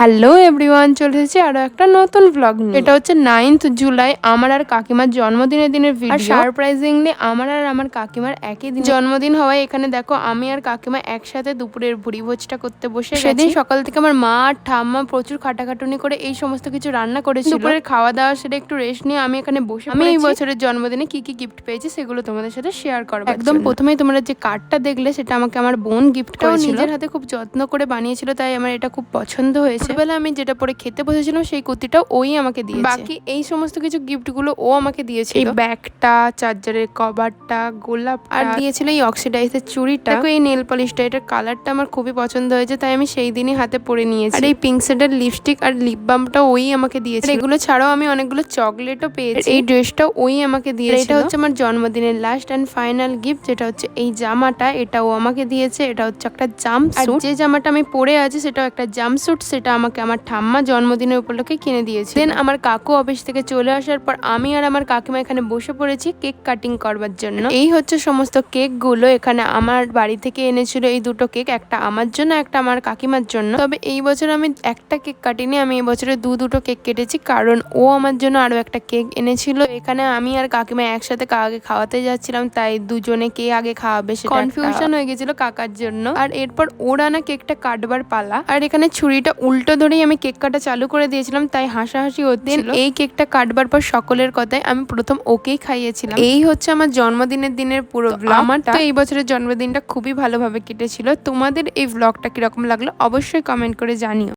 Hello everyone, চলে এসেছি আরো একটা নতুন ব্লগ নিয়ে। এটা হচ্ছে 9th জুলাই, আমার আর কাকিমার জন্মদিনের দিনের ভিডিও। আর সারপ্রাইজিংলি আমার আর আমার কাকিমার একই দিন জন্মদিন হওয়ায় এখানে দেখো আমি আর কাকিমা একসাথে দুপুরের ভুড়িভোজটা করতে বসে গেছি। সেদিন সকাল থেকে আমার মা আর ঠাম্মা প্রচুর খাটাখাটুনি করে এই সমস্ত কিছু রান্না করেছিল। দুপুরের খাওয়া দাওয়া সেটা একটু রেস্ট নিয়ে আমি এখানে বসে আমি এই বছরের জন্মদিনে কি কি গিফট পেয়েছি সেগুলো তোমাদের সাথে শেয়ার করবো। একদম প্রথমেই তোমরা যে কার্ডটা দেখলে সেটা আমাকে আমার বোন গিফট করেছিল। নিজের হাতে খুব যত্ন করে বানিয়েছিল, তাই আমার এটা খুব পছন্দ হয়েছে। ছোটবেলা আমি যেটা পরে খেতে বসেছিলাম সেই কুর্তিটাও ওই আমাকে দিয়েছে। বাকি এই সমস্ত কিছু গিফট গুলো ও আমাকে দিয়েছিল। এই ব্যাগটা, চার্জারের কভারটা, গোলাপ আর দিয়েছিল এই অক্সিডাইজের চুড়িটা। দেখো এই নেল পলিশটা, এটার কালারটা আমার খুবই পছন্দ হয়েছে, তাই আমি সেই দিনই হাতে পরে নিয়েছি। আর এই পিঙ্ক শেডের লিপস্টিক আর লিপ বামটা ওই আমাকে দিয়েছে। এগুলো ছাড়াও আমি অনেকগুলো চকলেটও পেয়েছি। এই ড্রেসটাও ওই আমাকে দিয়েছে। এটা হচ্ছে আমার জন্মদিনের লাস্ট এন্ড ফাইনাল গিফট, যেটা হচ্ছে এই জামাটা। এটাও আমাকে দিয়েছে। এটা হচ্ছে একটা জাম্পস্যুট। যে জামাটা আমি পরে আছি সেটাও একটা জাম্পস্যুট, সেটা আমাকে আমার ঠাম্মা জন্মদিনের উপলক্ষে কিনে দিয়েছে। দেন আমার কাকু অফিস থেকে চলে আসার পর আমি আর আমার কাকিমা এখানে বসে পড়েছি কেক কাটিং করবার জন্য। এই হচ্ছে সমস্ত কেক গুলো। এখানে আমার বাড়ি থেকে এনেছিল এই দুটো কেক, একটা আমার জন্য, একটা আমার কাকিমার জন্য। তবে এই বছর আমি একটা কেক কাটিনি, আমি এই বছরে দুটো কেক কেটেছি, কারণ ও আমার জন্য আরো একটা কেক এনেছিল। এখানে আমি আর কাকিমা একসাথে কাকাকে খাওয়াতে যাচ্ছিলাম, তাই দুজনে কে আগে খাওয়াবে সেটা কনফিউশন হয়ে গেছিল কাকার জন্য। আর এরপর ওর আনা কেকটা কাটবার পালা। আর এখানে ছুরিটা উল্টো ধরেই আমি কেক কাটা চালু করে দিয়েছিলাম, তাই হাসাহাসি হচ্ছিল। এই কেকটা কাটবার পর সকলের কথায় আমি প্রথম ওকেই খাইয়েছিলাম। এই হচ্ছে আমার জন্মদিনের দিনের পুরো ব্লগ। আমার তো এই বছরের জন্মদিনটা খুবই ভালোভাবে কেটেছিল। তোমাদের এই ব্লগটা কিরকম লাগলো অবশ্যই কমেন্ট করে জানিও।